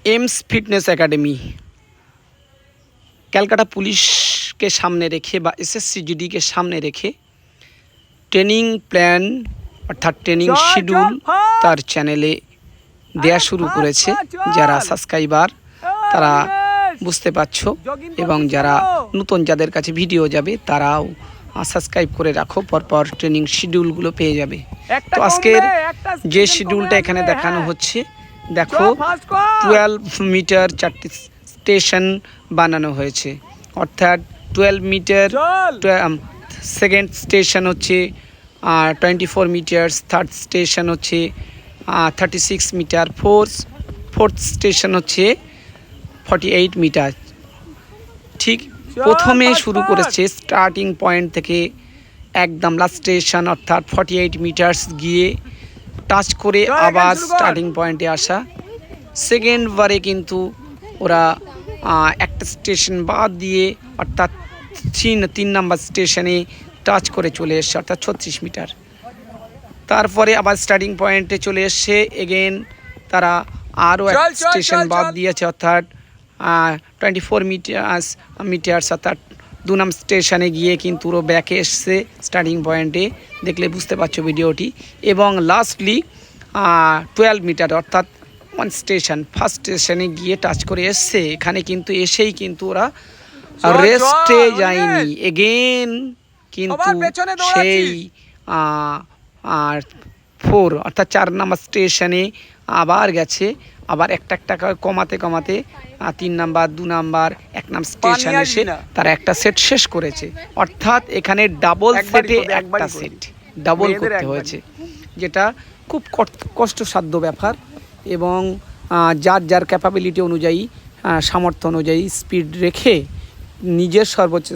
AIIMS fitness academy Kolkata police के सामने रेखे बा एसएससी जीडी के सामने रेखे ट्रेनिंग प्लान अर्थात ट्रेनिंग शिड्यूल तार चैनेले देया शुरू करेছে যারা সাবস্ক্রাইবার তারা বুঝতে পারছো এবং যারা নতুন যাদের কাছে ভিডিও যাবে তারাও সাবস্ক্রাইব করে রাখো পরপর ট্রেনিং শিডিউলগুলো পেয়ে যাবে। তো আজকের যে শিডিউলটা এখানে দেখানো হচ্ছে দেখো 12 মিটার চারটি স্টেশন বানানো হয়েছে অর্থাৎ 12 মিটার সেকেন্ড স্টেশন হচ্ছে 24 মিটার থার্ড স্টেশন হচ্ছে 36 মিটার ফোর্থ স্টেশন হচ্ছে 48 মিটার। ঠিক প্রথমে শুরু করেছে স্টার্টিং পয়েন্ট থেকে একদম লাস্ট স্টেশন অর্থাৎ 48 মিটার্স গিয়ে টাচ করে আবার স্টার্টিং পয়েন্টে আসা। সেকেন্ড বারে কিন্তু ওরা একটা স্টেশন বাদ দিয়ে অর্থাৎ 3 নাম্বার স্টেশনে টাচ করে চলে এসছে অর্থাৎ 36 মিটার। তারপরে আবার স্টার্টিং পয়েন্টে চলে এসছে এগেন তারা আরও একটা স্টেশন বাদ দিয়েছে অর্থাৎ 24 মিটার্স অর্থাৎ 2 নম্বর স্টেশনে গিয়ে কিন্তু ওরা ব্যাকে এসছে স্টার্টিং পয়েন্টে দেখলে বুঝতে পারছো ভিডিওটি। এবং লাস্টলি 12 মিটার অর্থাৎ ফার্স্ট স্টেশনে গিয়ে টাচ করে এসছে। এখানে কিন্তু এসেই কিন্তু ওরা রেস্টে যায়নি, এগেন কিন্তু সেই 4 অর্থাৎ 4 নম্বর স্টেশনে আবার গেছে, আবার একটা কমাতে 3 নাম্বার 2 নাম্বার 1 নাম্বার স্টেশন এসে তারা একটা সেট শেষ করেছে। অর্থাৎ এখানে ডাবল সেটে একটা সেট ডাবল করতে হয়েছে, যেটা খুব কষ্টসাধ্য ব্যাপার এবং যার ক্যাপাবিলিটি অনুযায়ী সামর্থ্য অনুযায়ী স্পিড রেখে নিজের সর্বোচ্চ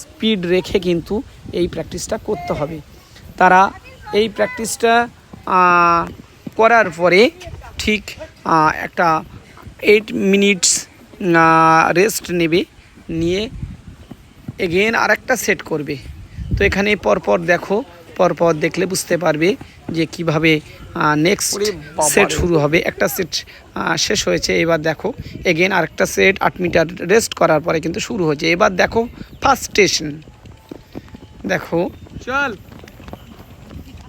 স্পিড রেখে কিন্তু এই প্র্যাকটিসটা করতে হবে। তারা এই প্র্যাকটিসটা করার পরে ঠিক একটা 8 মিনিটস রেস্ট নেবে, নিয়ে এগেন আরেকটা সেট করবে। তো এখানে পরপর দেখো, পরপর দেখলে বুঝতে পারবে যে কিভাবে নেক্সট সেট শুরু হবে। একটা সেট শেষ হয়েছে, এবার দেখো এগেন আরেকটা সেট 8 মিটার রেস্ট করার পরে কিন্তু শুরু হয়েছে। এবার দেখো ফার্স্ট স্টেশন দেখো চল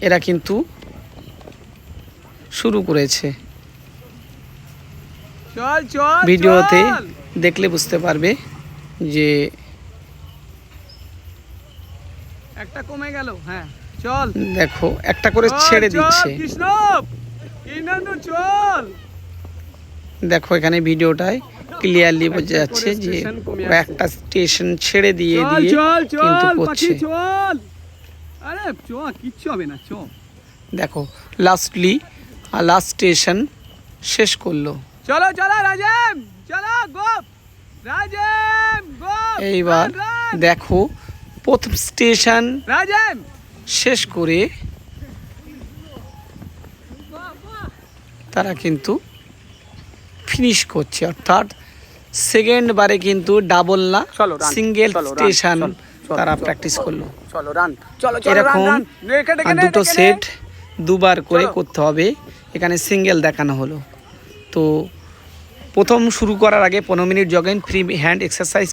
এরা কিন্তু শুরু করেছে। ভিডিওতে দেখলে বুঝতে পারবে যে একটা কমে গেল। হ্যাঁ চল দেখো একটা করে ছেড়ে দিচ্ছে। দেখো এখানে ভিডিওটায় ক্লিয়ারলি বোঝা যাচ্ছে যে একটা স্টেশন ছেড়ে দিয়ে কিন্তু করছে। কিচ্ছু হবে না, দেখো লাস্টলি লাস্ট স্টেশন শেষ করলো। চলো রাজেম চলো এইবার দেখো প্রথম স্টেশন শেষ করে তারা কিন্তু ফিনিশ করছে অর্থাৎ সেকেন্ড বারে কিন্তু ডাবল না সিঙ্গেল স্টেশন তারা প্র্যাকটিস করলো। এরকম দুটো সেট দুবার করে করতে হবে। এখানে সিঙ্গেল দেখানো হলো। তো প্রথম শুরু করার আগে 15 minute jogging free hand exercise